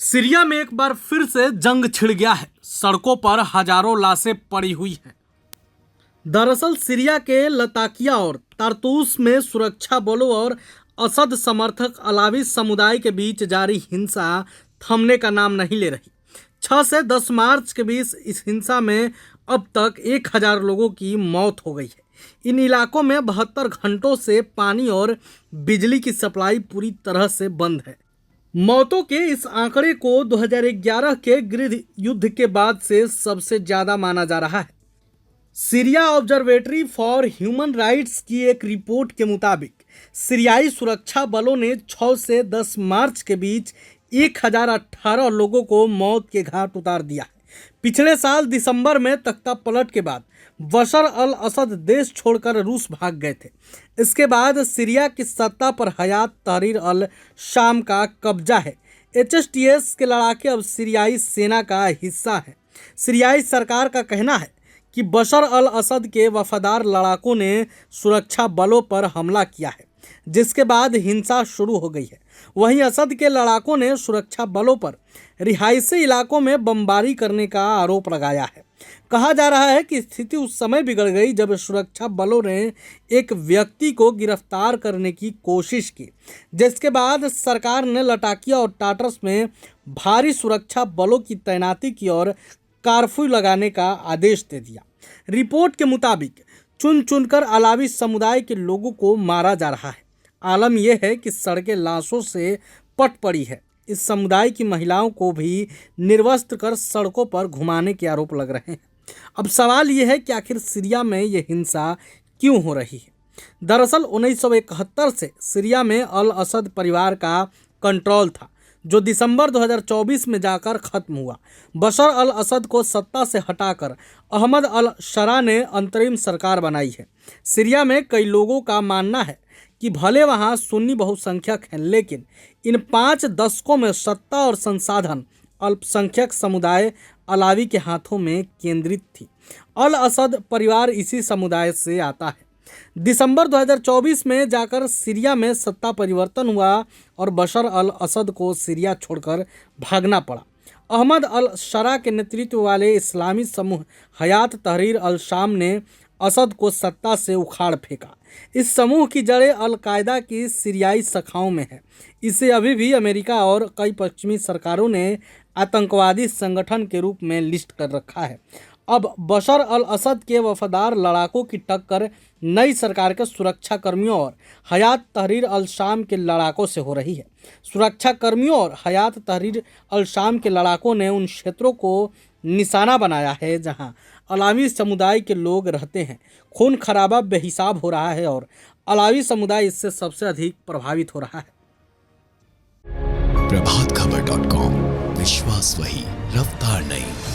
Syria में एक बार फिर से जंग छिड़ गया है। सड़कों पर हजारों लाशें पड़ी हुई हैं। दरअसल सीरिया के लताकिया और तारतूस में सुरक्षा बलों और असद समर्थक अलावी समुदाय के बीच जारी हिंसा थमने का नाम नहीं ले रही। 6 से 10 मार्च के बीच इस हिंसा में अब तक 1000 लोगों की मौत हो गई है। इन इलाकों में 72 घंटों से पानी और बिजली की सप्लाई पूरी तरह से बंद है। मौतों के इस आंकड़े को 2011 के गृह युद्ध के बाद से सबसे ज्यादा माना जा रहा है। Syria observatory for human rights की एक रिपोर्ट के मुताबिक सीरियाई सुरक्षा बलों ने 6 से 10 मार्च के बीच 1018 लोगों को मौत के घाट उतार दिया है। पिछले साल दिसंबर में तख्ता पलट के बाद बशर अल असद देश छोड़कर रूस भाग गए थे। इसके बाद सीरिया की सत्ता पर हयात तहरीर अल शाम का कब्जा है। HTS के लड़ाके अब सीरियाई सेना का हिस्सा हैं। सीरियाई सरकार का कहना है कि बशर अल असद के वफादार लड़ाकों ने सुरक्षा बलों पर हमला किया है, जिसके बाद हिंसा शुरू हो गई है। वहीं असद के लड़ाकों ने सुरक्षा बलों पर रिहायशी इलाकों में बमबारी करने का आरोप लगाया है। कहा जा रहा है कि स्थिति उस समय बिगड़ गई जब सुरक्षा बलों ने एक व्यक्ति को गिरफ्तार करने की कोशिश की, जिसके बाद सरकार ने लटाकिया और टाटर्स में भारी सुरक्षा बलों की तैनाती की और कर्फ्यू लगाने का आदेश दे दिया। रिपोर्ट के मुताबिक चुन चुनकर अलावी समुदाय के लोगों को मारा जा रहा है। आलम यह है कि सड़कें लाशों से पट पड़ी है। इस समुदाय की महिलाओं को भी निर्वस्त्र कर सड़कों पर घुमाने के आरोप लग रहे हैं। अब सवाल यह है कि आखिर सीरिया में यह हिंसा क्यों हो रही है। दरअसल 1971 से सीरिया में अल असद परिवार का कंट्रोल था, जो दिसंबर 2024 में जाकर खत्म हुआ। बशर अल असद को सत्ता से हटाकर अहमद अल शरा ने अंतरिम सरकार बनाई है। सीरिया में कई लोगों का मानना है कि भले वहां सुन्नी बहुसंख्यक हैं, लेकिन इन 5 दशकों में सत्ता और संसाधन अल्पसंख्यक समुदाय अलावी के हाथों में केंद्रित थी। अल असद परिवार इसी समुदाय से आता है। दिसंबर 2024 में जाकर सीरिया में सत्ता परिवर्तन हुआ और बशर अल असद को सीरिया छोड़कर भागना पड़ा। अहमद अल शरा के नेतृत्व वाले इस्लामी समूह हयात तहरीर अल शाम ने असद को सत्ता से उखाड़ फेंका। इस समूह की जड़ें अल कायदा की सीरियाई शाखाओं में है। इसे अभी भी अमेरिका और कई पश्चिमी सरकारों ने आतंकवादी संगठन के रूप में लिस्ट कर रखा है। अब बशर अल असद के वफादार लड़ाकों की टक्कर नई सरकार के सुरक्षा कर्मियों और हयात तहरीर अल शाम के लड़ाकों से हो रही है। सुरक्षा कर्मियों और हयात तहरीर अल शाम के लड़ाकों ने उन क्षेत्रों को निशाना बनाया है जहां अलावी समुदाय के लोग रहते हैं। खून खराबा बेहिसाब हो रहा है और अलावी समुदाय इससे सबसे अधिक प्रभावित हो रहा है। प्रभातखबर.com, विश्वास वही, रफ्तार नहीं।